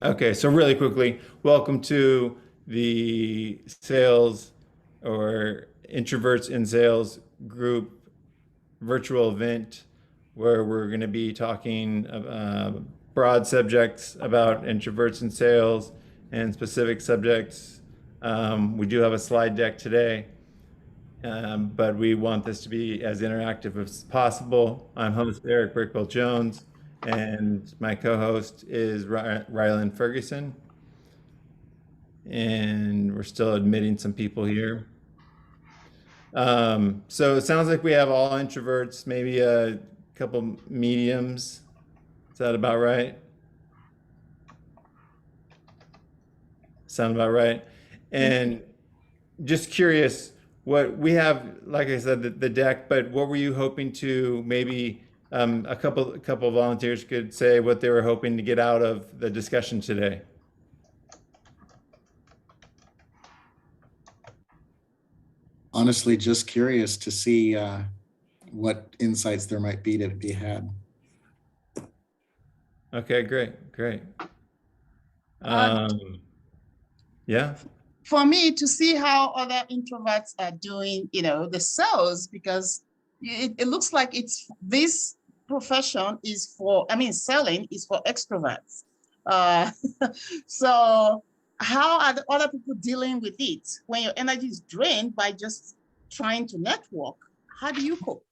Okay, so really quickly, welcome to the sales or introverts in sales group virtual event where we're going to be talking broad subjects about introverts in sales and specific subjects. We do have a slide deck today, but we want this to be as interactive as possible. I'm host Eric Brickwell Jones, and my co-host is Ryland Ferguson. And we're still admitting some people here. So it sounds like we have all introverts, maybe a couple mediums. Is that about right? Sound about right? And just curious, what we have, like I said, the deck, but what were you hoping to maybe a couple of volunteers could say what they were hoping to get out of the discussion today? Honestly, just curious to see what insights there might be to be had. Okay, great, great. Uh, Yeah. for me to see how other introverts are doing, the sales, because it looks like this profession is for, selling is for extroverts. Uh, so how are the other people dealing with it when your energy is drained by just trying to network? How do you cope?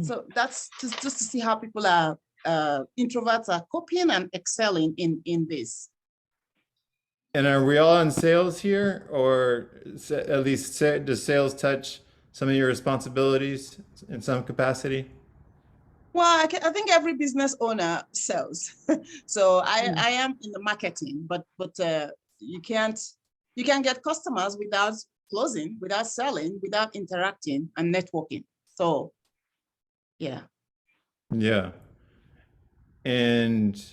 So that's just to see how people are, introverts are coping and excelling in this. And are we all in sales here, or at least does sales touch some of your responsibilities in some capacity? Well, I think every business owner sells. So I am in the marketing, but you can't get customers without closing, without selling, without interacting and networking. So yeah. Yeah. And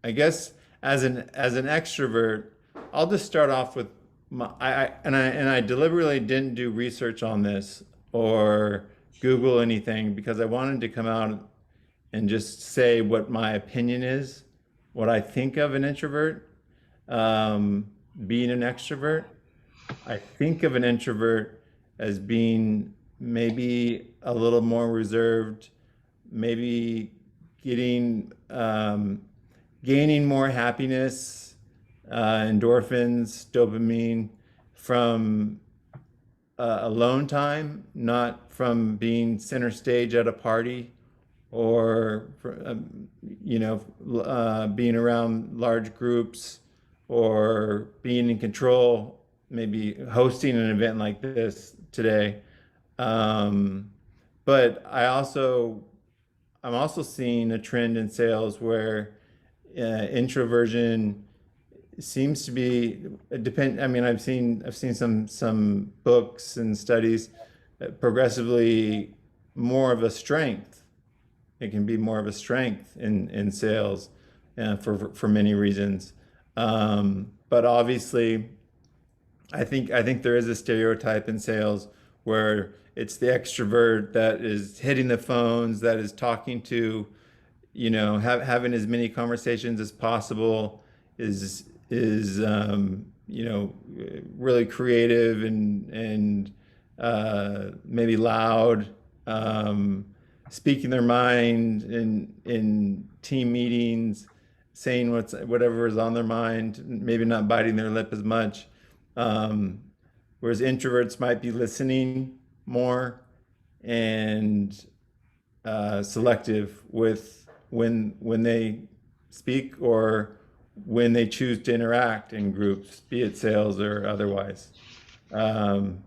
I guess as an extrovert, I'll just start off with I deliberately didn't do research on this or Google anything because I wanted to come out and just say what my opinion is, what I think of an introvert, being an extrovert. I think of an introvert as being maybe a little more reserved, maybe getting gaining more happiness, endorphins, dopamine from alone time, not from being center stage at a party or being around large groups or being in control, maybe hosting an event like this today. Um, but I'm also seeing a trend in sales where introversion seems to be depend. I mean, I've seen some books and studies progressively more of a strength. It can be more of a strength in sales for many reasons. But obviously, I think there is a stereotype in sales where it's the extrovert that is hitting the phones, that is talking to, having as many conversations as possible, is really creative and maybe loud, speaking their mind in team meetings, saying whatever is on their mind, maybe not biting their lip as much. Um, Whereas introverts might be listening more and selective with when they speak or when they choose to interact in groups, be it sales or otherwise. Um,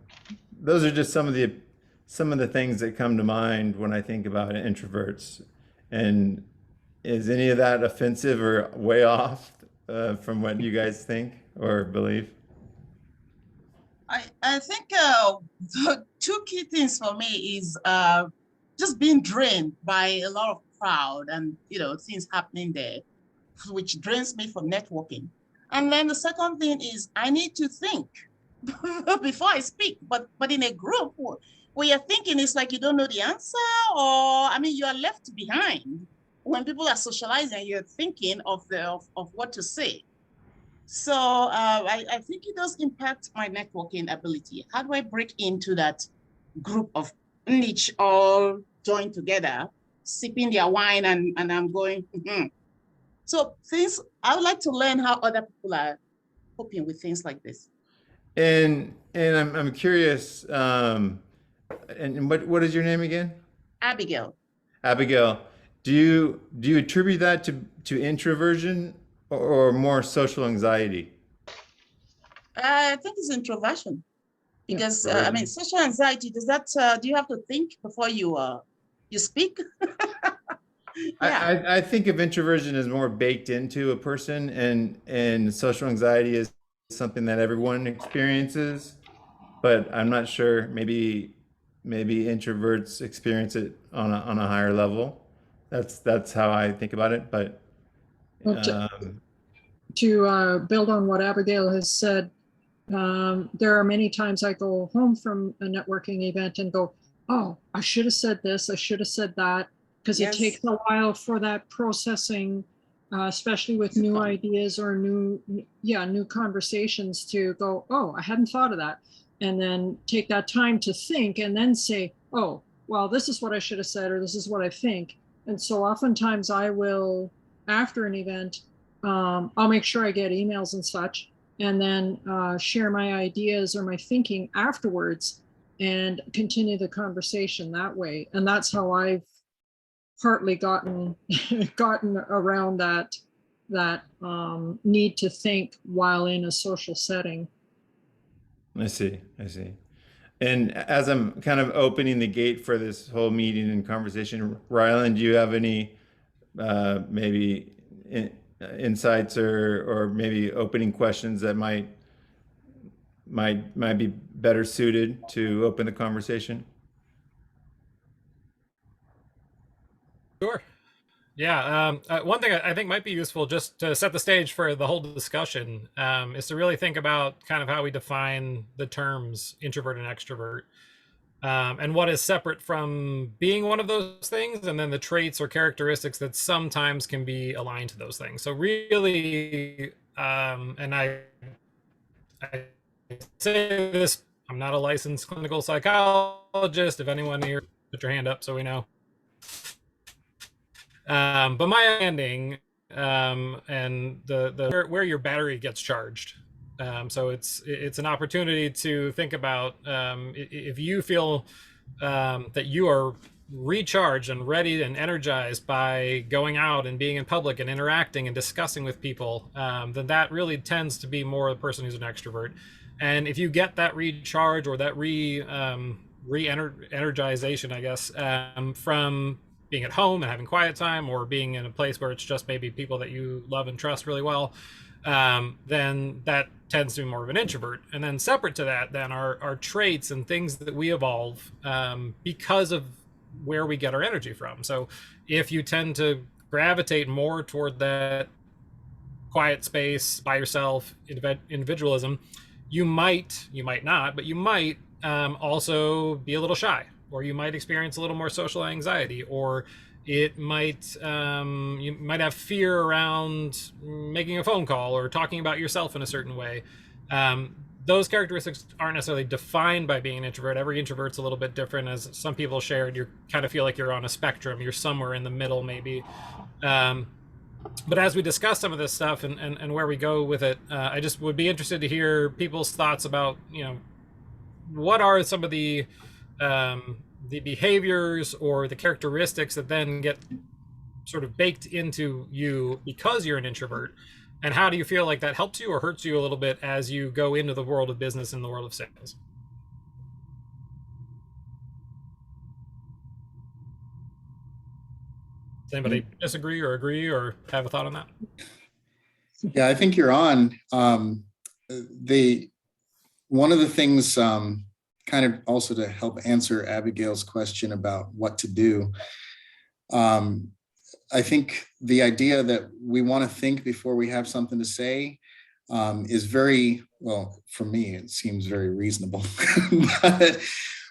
those are just some of the things that come to mind when I think about introverts. And is any of that offensive or way off from what you guys think or believe? I think the two key things for me is just being drained by a lot of crowd and things happening there, which drains me from networking. And then the second thing is I need to think before I speak. But in a group where you're thinking, it's like you don't know the answer, or you are left behind. when people are socializing, you're thinking of what to say. So I think it does impact my networking ability. How do I break into that group of niche all joined together, sipping their wine, and I'm going, "Mhm." So things, I would like to learn how other people are coping with things like this. And I'm curious, and what is your name again? Abigail. Abigail. Do you attribute that to introversion or more social anxiety? I think it's introversion because I mean, Introversion. social anxiety. Does that do you have to think before you speak? I, Yeah. I think of introversion as more baked into a person, and social anxiety is something that everyone experiences, but I'm not sure. Maybe introverts experience it on a higher level. That's how I think about it. But Well, um, to build on what Abigail has said, there are many times I go home from a networking event and go, oh, I should have said this, I should have said that, because it Yes. takes a while for that processing, especially with new ideas or new conversations to go, oh, I hadn't thought of that. And then take that time to think and then say, oh, well, this is what I should have said, or this is what I think. And so oftentimes I will, after an event, I'll make sure I get emails and such, and then share my ideas or my thinking afterwards and continue the conversation that way. And that's how I've partly gotten gotten around that need to think while in a social setting. I see, I see. And as I'm kind of opening the gate for this whole meeting and conversation, Ryland, do you have any maybe insights or maybe opening questions that might be better suited to open the conversation? Sure. Yeah. One thing I think might be useful just to set the stage for the whole discussion is to really think about kind of how we define the terms introvert and extrovert, and what is separate from being one of those things, and then the traits or characteristics that sometimes can be aligned to those things. So really, and I say this, I'm not a licensed clinical psychologist. If anyone here, put your hand up so we know. But my understanding, and the where your battery gets charged. So it's an opportunity to think about if you feel that you are recharged and ready and energized by going out and being in public and interacting and discussing with people, then that really tends to be more the person who's an extrovert. And if you get that recharge or that energization, I guess, from being at home and having quiet time, or being in a place where it's just maybe people that you love and trust really well, then that tends to be more of an introvert. And then separate to that, then are traits and things that we evolve because of where we get our energy from. So if you tend to gravitate more toward that quiet space by yourself, individualism, you might not, but you might also be a little shy, or you might experience a little more social anxiety, or it might you might have fear around making a phone call or talking about yourself in a certain way. Those characteristics aren't necessarily defined by being an introvert. Every introvert's a little bit different. As some people shared, you kind of feel like you're on a spectrum. You're somewhere in the middle, maybe. But as we discuss some of this stuff and where we go with it, I just would be interested to hear people's thoughts about, what are some of the behaviors or the characteristics that then get sort of baked into you because you're an introvert, and how do you feel like that helps you or hurts you a little bit as you go into the world of business and the world of sales? Does anybody disagree or agree or have a thought on that? Yeah, I think you're on. One of the things, kind of also to help answer Abigail's question about what to do, I think the idea that we want to think before we have something to say is very, well, for me, it seems very reasonable.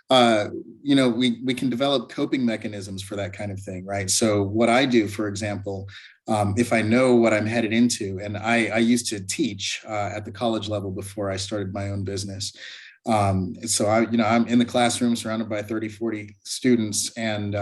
we can develop coping mechanisms for that kind of thing, right? So what I do, for example, if I know what I'm headed into, and I used to teach at the college level before I started my own business. So I'm in the classroom surrounded by 30, 40 students, and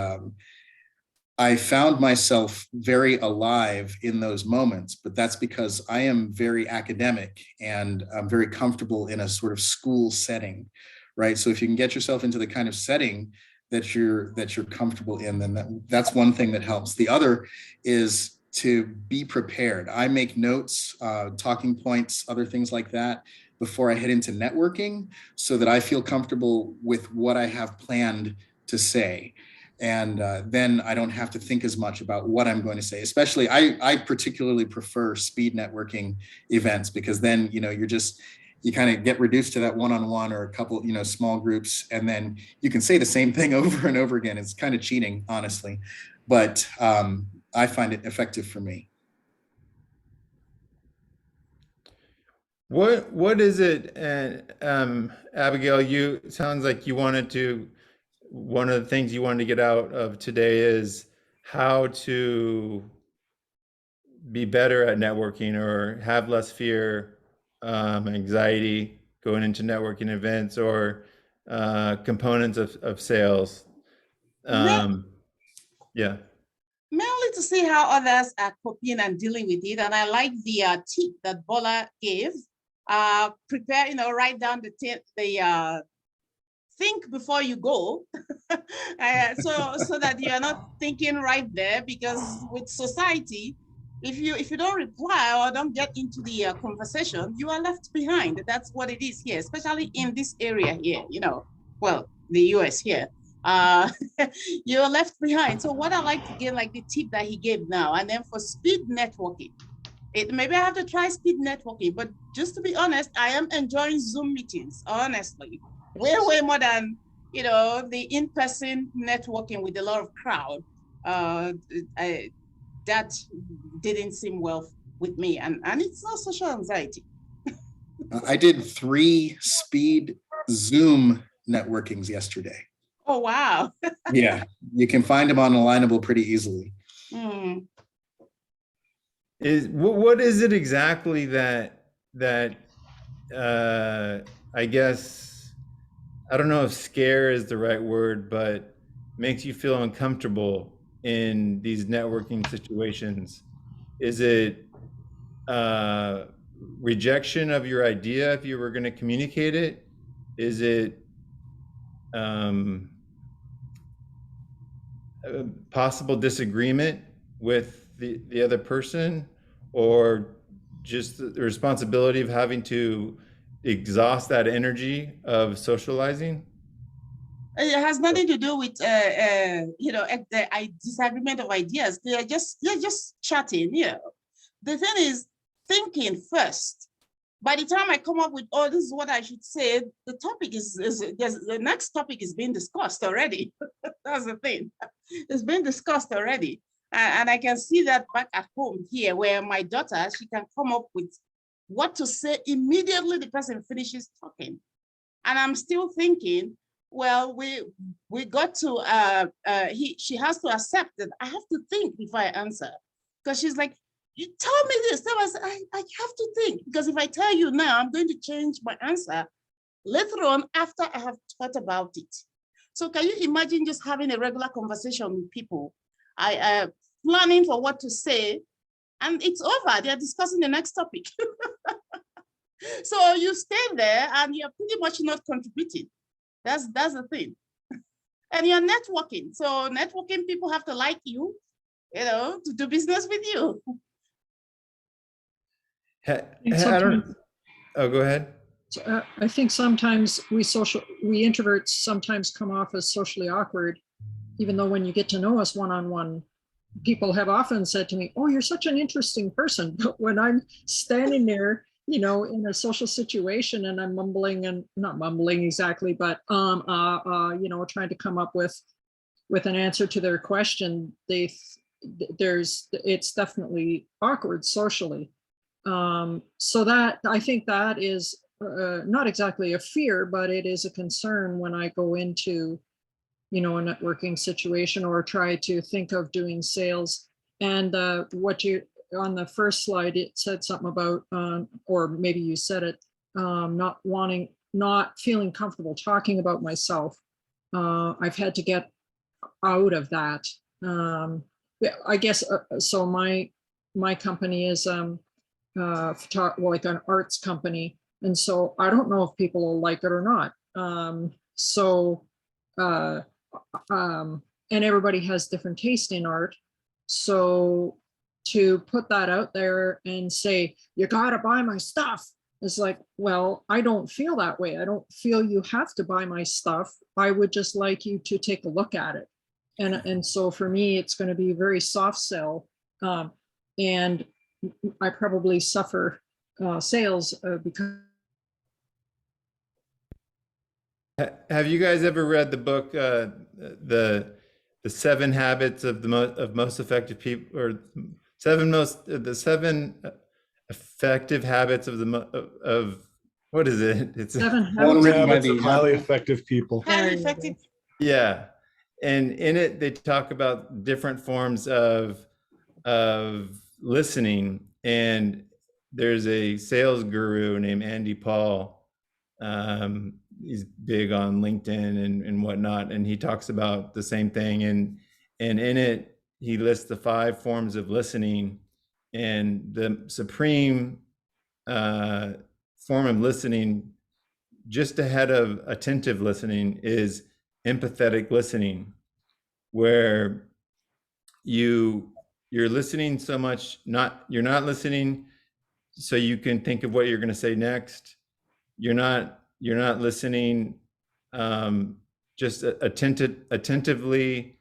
I found myself very alive in those moments, but that's because I am very academic and I'm very comfortable in a sort of school setting, right? So if you can get yourself into the kind of setting that you're comfortable in, then that's one thing that helps. The other is to be prepared. I make notes, talking points, other things like that before I head into networking so that I feel comfortable with what I have planned to say. And then I don't have to think as much about what I'm going to say. Especially, I particularly prefer speed networking events because then, you kind of get reduced to that one-on-one or a couple, small groups, and then you can say the same thing over and over again. It's kind of cheating, honestly, but I find it effective for me. What is it? And Abigail, it sounds like one of the things you wanted to get out of today is how to be better at networking or have less fear, anxiety going into networking events or components of sales. Yeah. Mainly to see how others are coping and dealing with it. And I like the tip that Bola gave. Prepare, write down the think before you go. So that you are not thinking right there, because with society, if you don't reply or don't get into the conversation, you are left behind. That's what it is here, especially in this area here, well, the US here. You're left behind. So what I like to give, like the tip that he gave now, and then for speed networking, maybe I have to try speed networking, but just to be honest, I am enjoying Zoom meetings, honestly, way more than, the in-person networking with a lot of crowd. That didn't seem well with me, and it's not social anxiety. I did 3 speed Zoom networkings yesterday. Oh, wow. Yeah, you can find them on Alignable pretty easily. Mm. What is it exactly that I guess, I don't know if scare is the right word, but makes you feel uncomfortable in these networking situations? Is it rejection of your idea if you were going to communicate it? Is it a possible disagreement with the other person, or just the responsibility of having to exhaust that energy of socializing? It has nothing to do with the disagreement of ideas. They're just chatting. The thing is thinking first. By the time I come up with, oh, this is what I should say, the topic is the next topic is being discussed already. That's the thing. It's been discussed already. And I can see that back at home here, where my daughter, she can come up with what to say immediately the person finishes talking. And I'm still thinking, well, we got to, she has to accept that I have to think before I answer. Because she's like, you tell me this. I have to think, because if I tell you now, I'm going to change my answer later on after I have thought about it. So can you imagine just having a regular conversation with people, planning for what to say, and it's over. They're discussing the next topic. So you stay there and you're pretty much not contributing. That's the thing. And you're networking. So networking, people have to like you, to do business with you. I don't. Oh, go ahead. I think sometimes we introverts sometimes come off as socially awkward, even though when you get to know us one-on-one, people have often said to me, "Oh, you're such an interesting person." But when I'm standing there, in a social situation and I'm mumbling, and not mumbling exactly, but trying to come up with an answer to their question, it's definitely awkward socially. So that, I think that is not exactly a fear, but it is a concern when I go into, a networking situation or try to think of doing sales. And on the first slide, it said something about, or maybe you said it, not feeling comfortable talking about myself. I've had to get out of that. I guess, so my company is like an arts company. And so I don't know if people will like it or not. And everybody has different taste in art. So to put that out there and say, you gotta buy my stuff, it's like, well, I don't feel that way. I don't feel you have to buy my stuff. I would just like you to take a look at it. And so for me, it's going to be very soft sell. And I probably suffer sales because. Have you guys ever read the book, the 7 habits of most effective people, or the 7 effective habits of what is it? It's 7 habits of highly effective people. Highly effective. Yeah. And in it, they talk about different forms of listening. And there's a sales guru named Andy Paul. He's big on LinkedIn and whatnot. And he talks about the same thing. And in it, he lists the 5 forms of listening. And the supreme form of listening, just ahead of attentive listening, is empathetic listening, where you're listening so much, you're not listening so you can think of what you're going to say next. You're not listening just attentively,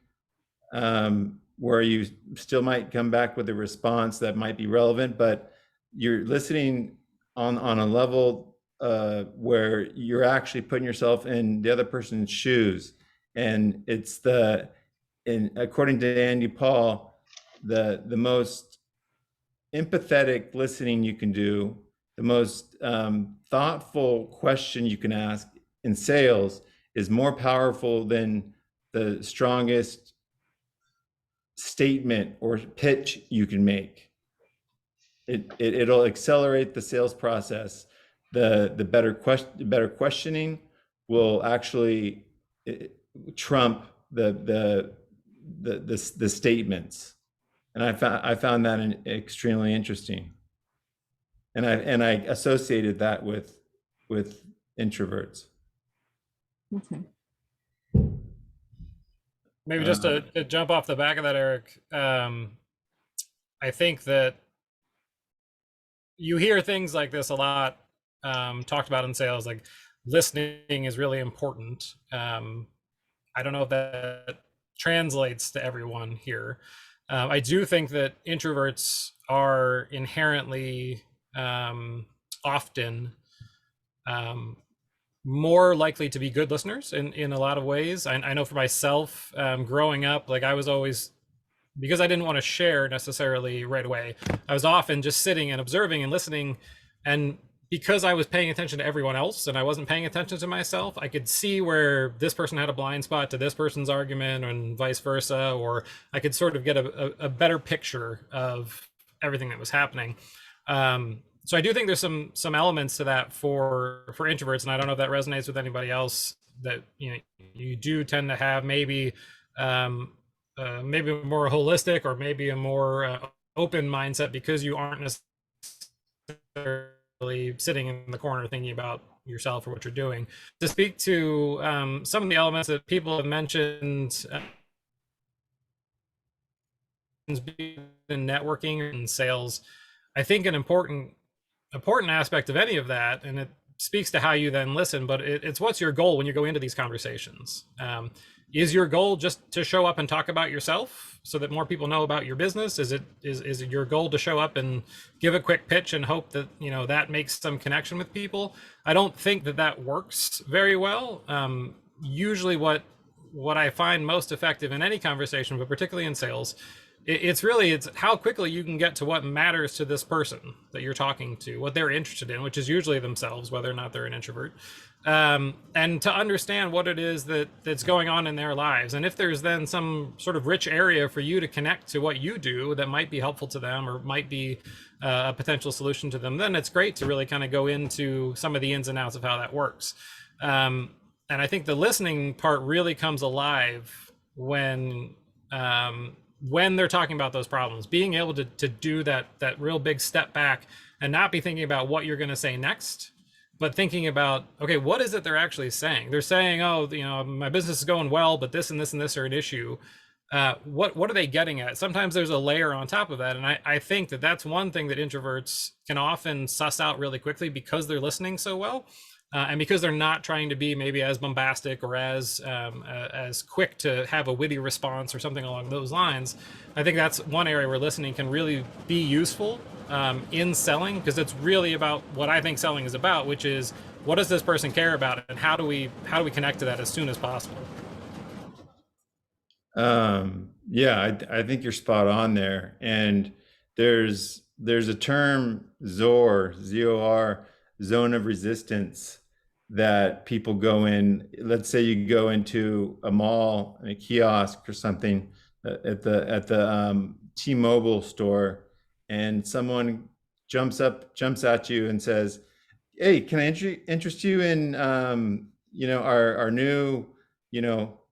where you still might come back with a response that might be relevant, but you're listening on a level where you're actually putting yourself in the other person's shoes. And according to Andy Paul, the most empathetic listening you can do, the most thoughtful question you can ask in sales is more powerful than the strongest statement or pitch you can make. It'll accelerate the sales process. The better questioning will actually trump the statements, and I found that extremely interesting, and I associated that with introverts. Okay. Maybe just to jump off the back of that, Eric, I think that you hear things like this a lot talked about in sales, like listening is really important. I don't know if that translates to everyone here. I do think that introverts are inherently often more likely to be good listeners in a lot of ways. I know for myself, growing up, like I was always, because I didn't want to share necessarily right away, I was often just sitting and observing and listening. And because I was paying attention to everyone else and I wasn't paying attention to myself, I could see where this person had a blind spot to this person's argument and vice versa, or I could sort of get a better picture of everything that was happening. So I do think there's some elements to that for introverts, and I don't know if that resonates with anybody else, that you do tend to have maybe a more holistic or maybe a more open mindset because you aren't necessarily sitting in the corner thinking about yourself or what you're doing. To speak to some of the elements that people have mentioned in networking and sales, I think an important aspect of any of that, and it speaks to how you then listen, but it's what's your goal when you go into these conversations. Is your goal just to show up and talk about yourself so that more people know about your business? Is it your goal to show up and give a quick pitch and hope that that makes some connection with people? I don't think that works very well. Usually what I find most effective in any conversation, but particularly in sales, it's how quickly you can get to what matters to this person that you're talking to, what they're interested in, which is usually themselves, whether or not they're an introvert, and to understand what it is that's going on in their lives. And if there's then some sort of rich area for you to connect to what you do that might be helpful to them or might be a potential solution to them, then it's great to really kind of go into some of the ins and outs of how that works. And I think the listening part really comes alive when they're talking about those problems, being able to do that real big step back and not be thinking about what you're going to say next, but thinking about, okay, what is it they're actually saying? They're saying, oh, my business is going well, but this and this and this are an issue. What are they getting at? Sometimes there's a layer on top of that. And I think that's one thing that introverts can often suss out really quickly because they're listening so well. And because they're not trying to be maybe as bombastic or as quick to have a witty response or something along those lines, I think that's one area where listening can really be useful in selling, because it's really about what I think selling is about, which is what does this person care about, and how do we connect to that as soon as possible. Yeah, I think you're spot on there. And there's a term, ZOR, Z-O-R, zone of resistance, that people go in. Let's say you go into a mall, a kiosk or something at the T-Mobile store, and someone jumps at you and says, "Hey, can I interest you in our new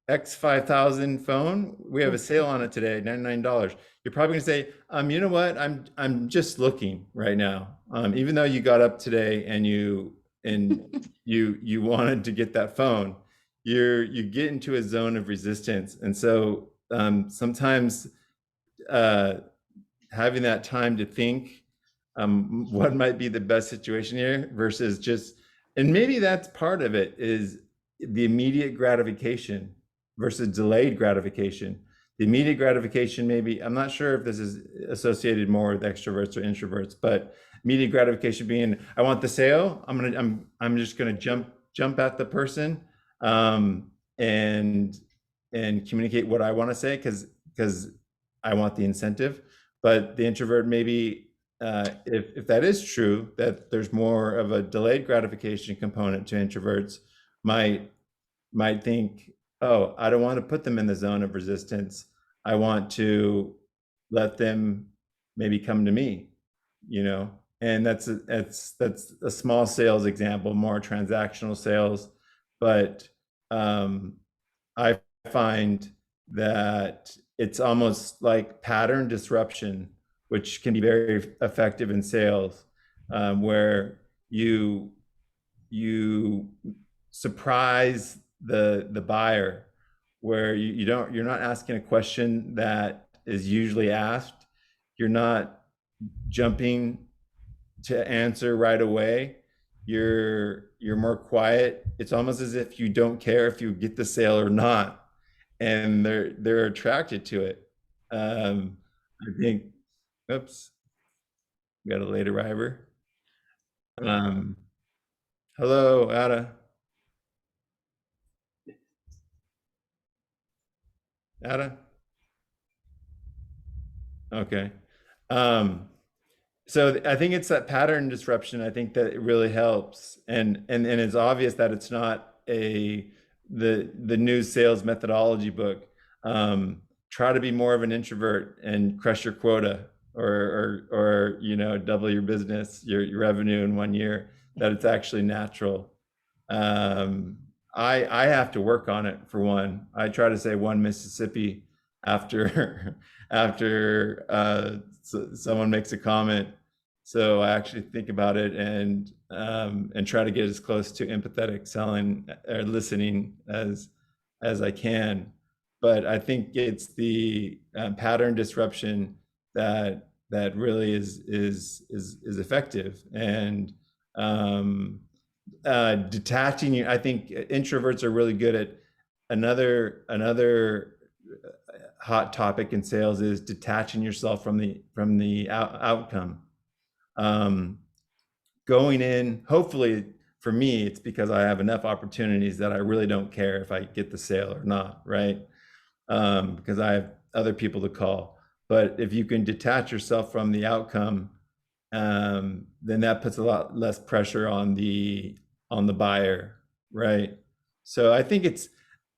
X5000 phone? We have a sale on it today, $99." You're probably gonna say, you know what? I'm just looking right now. Even though you got up today and you wanted to get that phone, you get into a zone of resistance. And so sometimes having that time to think what might be the best situation here versus just, and maybe that's part of it, is the immediate gratification versus delayed gratification. The immediate gratification, maybe, I'm not sure if this is associated more with extroverts or introverts, but immediate gratification being, I want the sale. I'm just gonna jump at the person and communicate what I want to say because I want the incentive. But the introvert, maybe if that is true, that there's more of a delayed gratification component to introverts, might think, oh, I don't want to put them in the zone of resistance. I want to let them maybe come to me, and that's a small sales example, more transactional sales. But I find that it's almost like pattern disruption, which can be very effective in sales, where you surprise the buyer, where you're not asking a question that is usually asked. You're not jumping to answer right away. You're more quiet. It's almost as if you don't care if you get the sale or not, and they're attracted to it. I think, oops, we got a late arriver. Hello, Ada. Ada? Okay. So I think it's that pattern disruption. I think that it really helps, and it's obvious that it's not the new sales methodology book. Try to be more of an introvert and crush your quota, or double your business, your revenue in 1 year. That it's actually natural. I have to work on it, for one. I try to say one Mississippi after someone makes a comment. So I actually think about it and try to get as close to empathetic selling or listening as I can. But I think it's the pattern disruption that really is effective. And detaching. I think introverts are really good at another hot topic in sales is detaching yourself from the outcome. Going in, hopefully for me, it's because I have enough opportunities that I really don't care if I get the sale or not, right? Because I have other people to call. but if you can detach yourself from the outcome, then that puts a lot less pressure on the buyer, right? So I think it's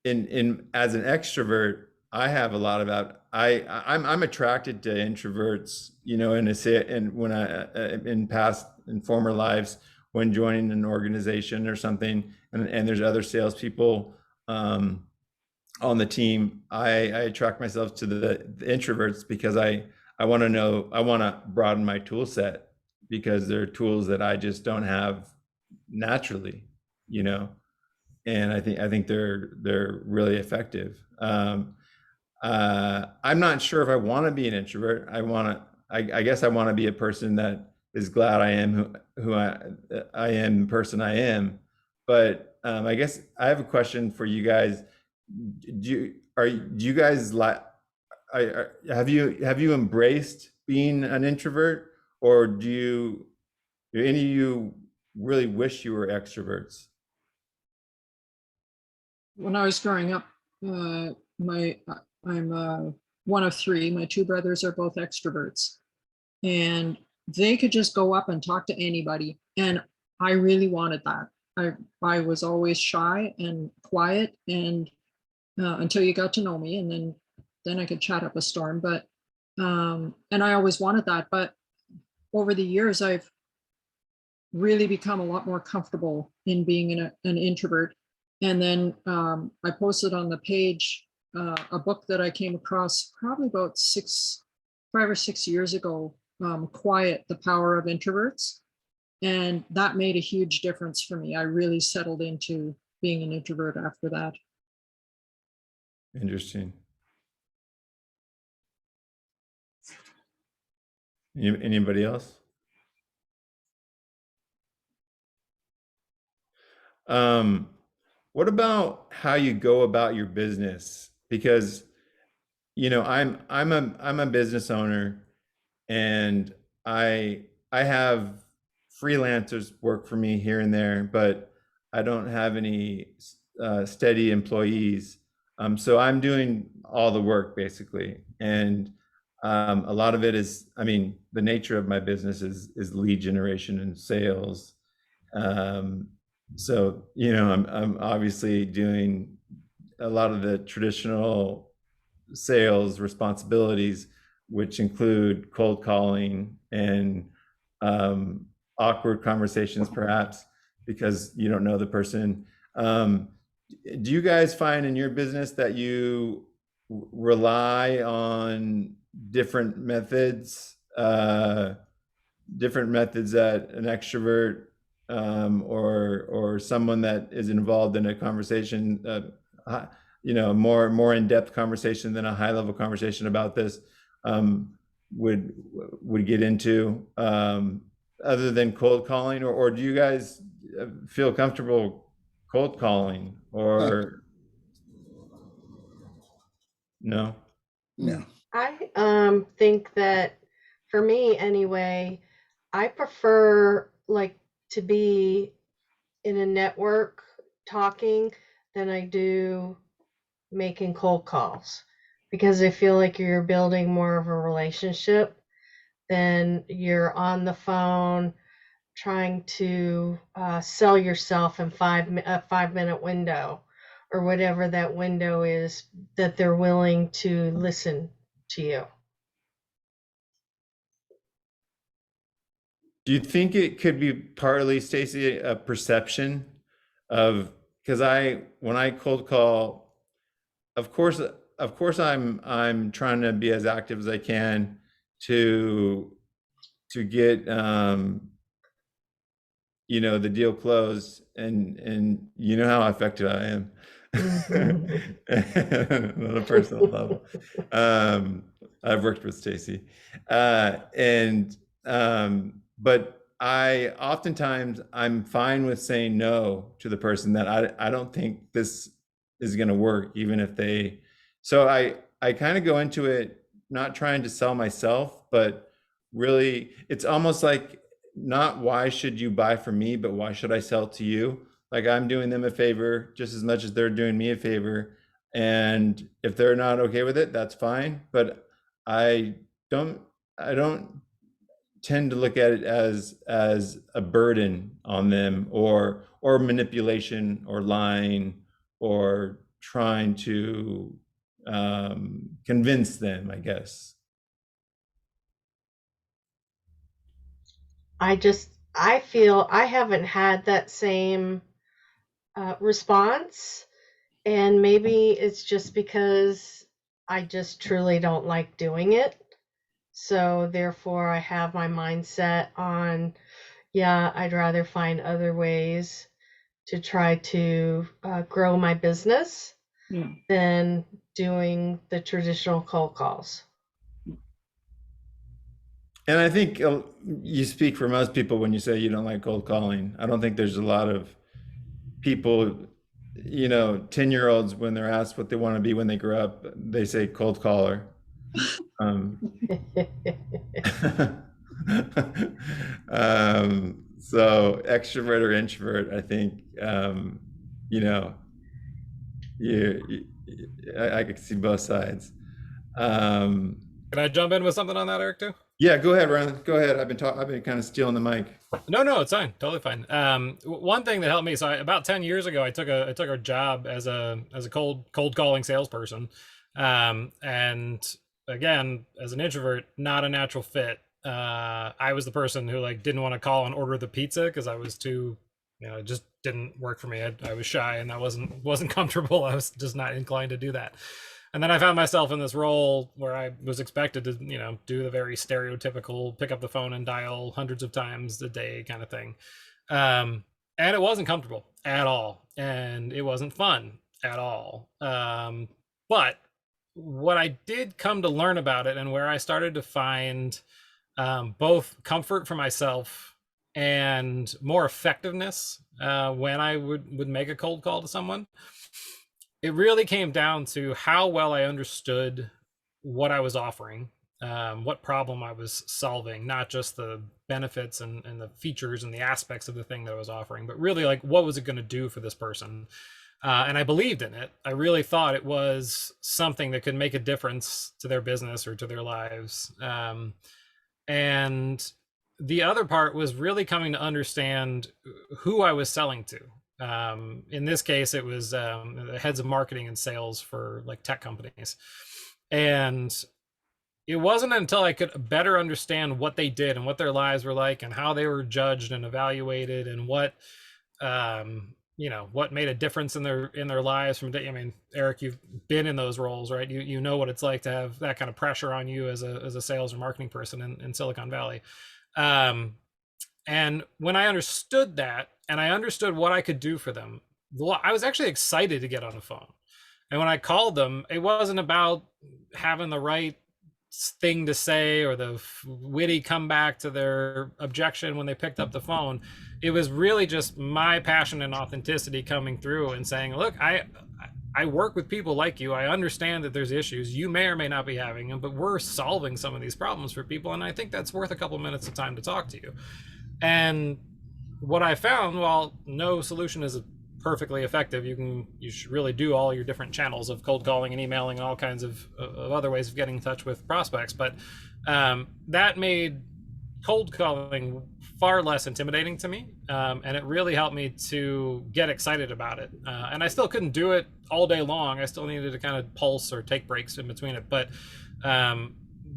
in as an extrovert, I have a lot about I'm attracted to introverts, you know, and when in former lives when joining an organization or something, and there's other salespeople on the team, I attract myself to the introverts because I want to broaden my tool set because they're tools that I just don't have naturally, you know, and I think they're really effective. I'm not sure if I want to be an introvert. I guess I want to be a person that is glad I am who I am, the person I am. But I guess I have a question for you guys. Do you guys have you embraced being an introvert, or do any of you really wish you were extroverts? When I was growing up, I'm one of three. My two brothers are both extroverts, and they could just go up and talk to anybody. And I really wanted that. I was always shy and quiet, and until you got to know me, and then I could chat up a storm. But and I always wanted that. But over the years, I've really become a lot more comfortable in being an introvert. And then I posted on the page a book that I came across probably about 5 or 6 years ago, Quiet, the Power of Introverts. And that made a huge difference for me. I really settled into being an introvert after that. Interesting. Anybody else? What about how you go about your business? Because, you know, I'm a business owner, and I have freelancers work for me here and there, but I don't have any steady employees. So I'm doing all the work basically, and a lot of it is, I mean, the nature of my business is lead generation and sales. So, you know, I'm obviously doing a lot of the traditional sales responsibilities, which include cold calling and awkward conversations, perhaps because you don't know the person. Do you guys find in your business that you rely on different methods that an extrovert or someone that is involved in a conversation, you know, more in-depth conversation than a high-level conversation about this would get into, other than cold calling, or do you guys feel comfortable cold calling, or no? No. I think that for me anyway, I prefer like to be in a network talking than I do making cold calls, because I feel like you're building more of a relationship than you're on the phone trying to sell yourself in a 5 minute window or whatever that window is that they're willing to listen to you. Do you think it could be partly, Stacey, a perception of, because when I cold call, of course I'm trying to be as active as I can to get you know, the deal closed, and you know how effective I am. On a personal level. I've worked with Stacey, and but I oftentimes I'm fine with saying no to the person that I don't think this is going to work, even if they. So I kind of go into it not trying to sell myself, but really it's almost like, not why should you buy from me, but why should I sell to you? Like, I'm doing them a favor just as much as they're doing me a favor. And if they're not okay with it, that's fine. But I don't I don't tend to look at it as a burden on them, or manipulation or lying or trying to convince them, I guess. I feel I haven't had that same response, and maybe it's just because I just truly don't like doing it. So therefore, I have my mindset on, yeah, I'd rather find other ways to try to grow my business Yeah. than doing the traditional cold calls. And I think you speak for most people when you say you don't like cold calling. I don't think there's a lot of people, 10-year-olds, when they're asked what they want to be when they grow up, they say cold caller. So extrovert or introvert, I think, I could see both sides. Can I jump in with something on that, Eric, too? Yeah, go ahead, Rylan. Go ahead. I've been kind of stealing the mic. No, it's fine. Totally fine. One thing that helped me, so about 10 years ago, I took a job as a cold calling salesperson. And again, as an introvert, not a natural fit. I was the person who didn't want to call and order the pizza because I was too, it just didn't work for me. I was shy and that wasn't comfortable. I was just not inclined to do that. And then I found myself in this role where I was expected to, do the very stereotypical pick up the phone and dial hundreds of times a day kind of thing. And it wasn't comfortable at all. And it wasn't fun at all. But what I did come to learn about it, and where I started to find both comfort for myself and more effectiveness when I would make a cold call to someone, it really came down to how well I understood what I was offering, what problem I was solving, not just the benefits and the features and the aspects of the thing that I was offering, but really what was it going to do for this person? And I believed in it. I really thought it was something that could make a difference to their business or to their lives. And the other part was really coming to understand who I was selling to. In this case, it was the heads of marketing and sales for tech companies. And it wasn't until I could better understand what they did and what their lives were like and how they were judged and evaluated and what made a difference in their lives from day. I mean, Eric, you've been in those roles, right? You know what it's like to have that kind of pressure on you as a sales or marketing person in Silicon Valley. And when I understood that, and I understood what I could do for them, I was actually excited to get on the phone. And when I called them, it wasn't about having the right thing to say or the witty comeback to their objection when they picked up the phone. It was really just my passion and authenticity coming through and saying, look, I work with people like you. I understand that there's issues. You may or may not be having them, but we're solving some of these problems for people. And I think that's worth a couple minutes of time to talk to you. And what I found, while no solution is perfectly effective, you should really do all your different channels of cold calling and emailing and all kinds of other ways of getting in touch with prospects. But that made cold calling far less intimidating to me. And it really helped me to get excited about it. And I still couldn't do it all day long. I still needed to kind of pulse or take breaks in between it. But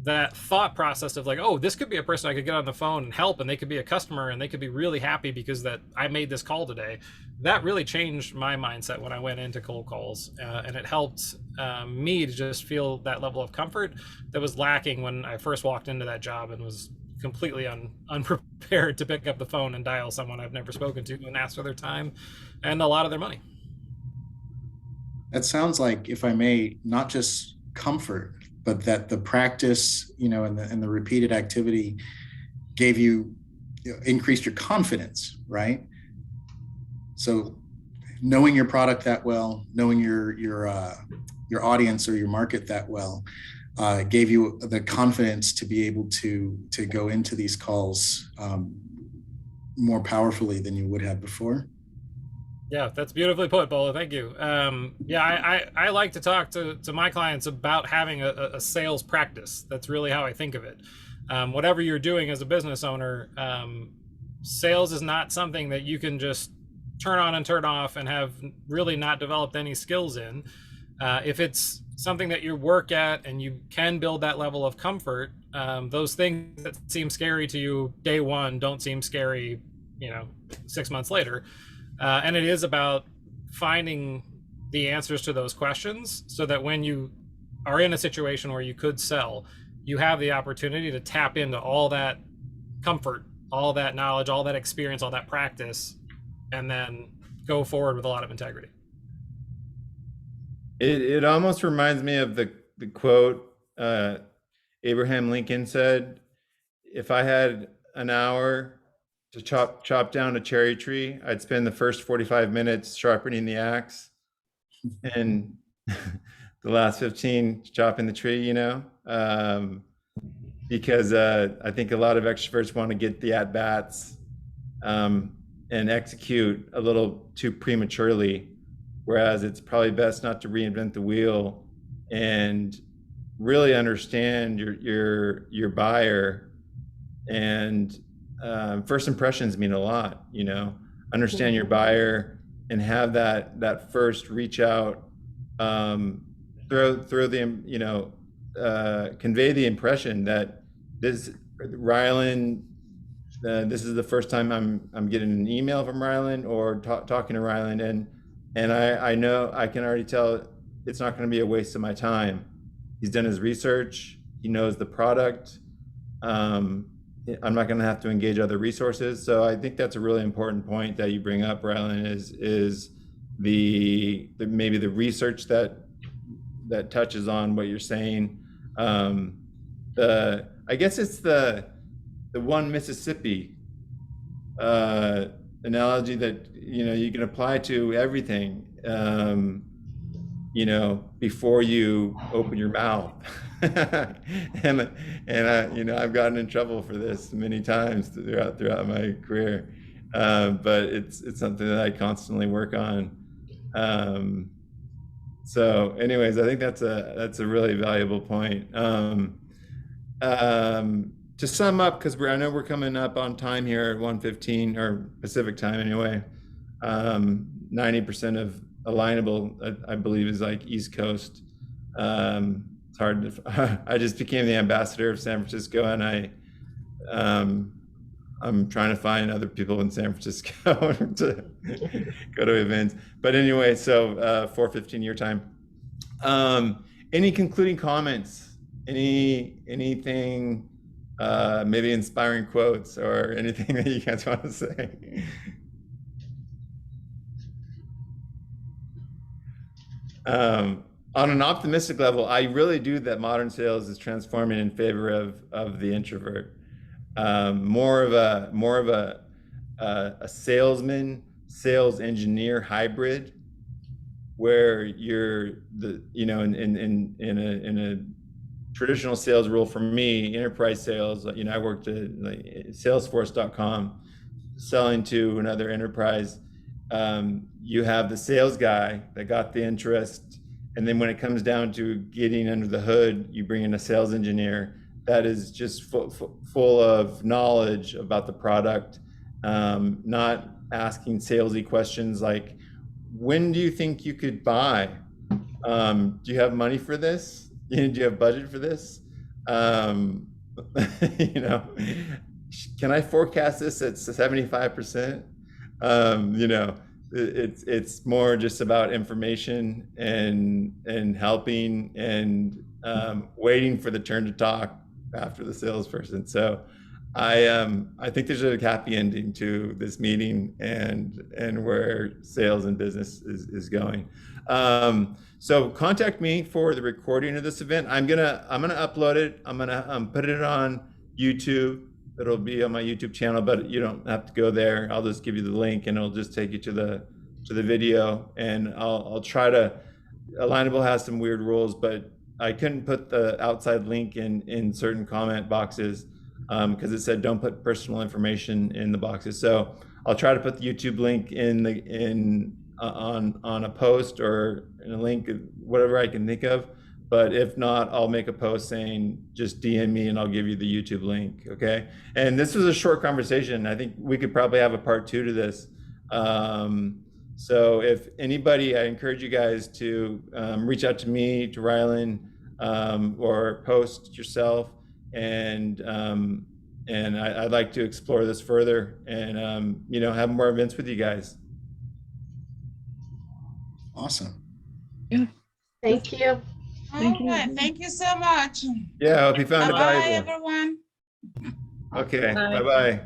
that thought process of oh, this could be a person I could get on the phone and help, and they could be a customer and they could be really happy because that I made this call today. That really changed my mindset when I went into cold calls. And it helped me to just feel that level of comfort that was lacking when I first walked into that job and was completely unprepared to pick up the phone and dial someone I've never spoken to and ask for their time and a lot of their money. That sounds like, if I may, not just comfort, but that the practice, and the repeated activity gave you, increased your confidence, right? So knowing your product that well, knowing your audience or your market that well, gave you the confidence to be able to go into these calls more powerfully than you would have before. Yeah, that's beautifully put, Bola. Thank you. Yeah, I like to talk to my clients about having a sales practice. That's really how I think of it. Whatever you're doing as a business owner, sales is not something that you can just turn on and turn off and have really not developed any skills in. If it's something that you work at and you can build that level of comfort, those things that seem scary to you day one don't seem scary, 6 months later. And it is about finding the answers to those questions so that when you are in a situation where you could sell, you have the opportunity to tap into all that comfort, all that knowledge, all that experience, all that practice, and then go forward with a lot of integrity. It almost reminds me of the quote Abraham Lincoln said, "If I had an hour to chop down a cherry tree, I'd spend the first 45 minutes sharpening the axe, and the last 15 chopping the tree." Because I think a lot of extroverts want to get the at bats and execute a little too prematurely, whereas it's probably best not to reinvent the wheel and really understand your buyer. And first impressions mean a lot. Understand your buyer and have that first reach out, throw the convey the impression that this Rylan, this is the first time I'm getting an email from Rylan or talking to Rylan, and I know I can already tell it's not going to be a waste of my time. He's done his research. He knows the product. I'm not going to have to engage other resources. So I think that's a really important point that you bring up, Rylan, is the maybe the research that touches on what you're saying. I guess it's the one Mississippi analogy that you can apply to everything. Before you open your mouth. and I've gotten in trouble for this many times throughout my career, but it's something that I constantly work on. So anyways, I think that's a really valuable point. To sum up, because I know we're coming up on time here at 1:15 or Pacific time anyway. 90% of alignable, I believe, is like East Coast. It's hard to. I just became the ambassador of San Francisco, and I'm trying to find other people in San Francisco to go to events. But anyway, so 4:15 your time. Any concluding comments? Anything? Maybe inspiring quotes or anything that you guys want to say? On an optimistic level, I really do that modern sales is transforming in favor of the introvert. More of a salesman, sales engineer hybrid, where you're in a traditional sales role. For me, enterprise sales, I worked at Salesforce.com, selling to another enterprise. You have the sales guy that got the interest, and then when it comes down to getting under the hood, you bring in a sales engineer that is just full of knowledge about the product, not asking salesy questions like, when do you think you could buy? Do you have money for this? Do you have budget for this? Can I forecast this at 75%? It's more just about information and helping and waiting for the turn to talk after the salesperson. So I think there's a happy ending to this meeting and where sales and business is going. So contact me for the recording of this event. I'm gonna upload it. I'm gonna put it on YouTube. It'll be on my YouTube channel, but you don't have to go there. I'll just give you the link, and it'll just take you to the video. And I'll try to. Alignable has some weird rules, but I couldn't put the outside link in certain comment boxes. because it said don't put personal information in the boxes. So I'll try to put the YouTube link on a post or in a link, whatever I can think of. But if not, I'll make a post saying just DM me and I'll give you the YouTube link. Okay. And this was a short conversation. I think we could probably have a part 2 to this. So if anybody, I encourage you guys to reach out to me, to Rylan, or post yourself, and I'd like to explore this further and you know, have more events with you guys. Awesome. Yeah. Thank you. Thank you. Alright, thank you so much. Yeah, I hope you found it Bye, valuable. everyone. Okay, Bye. bye-bye.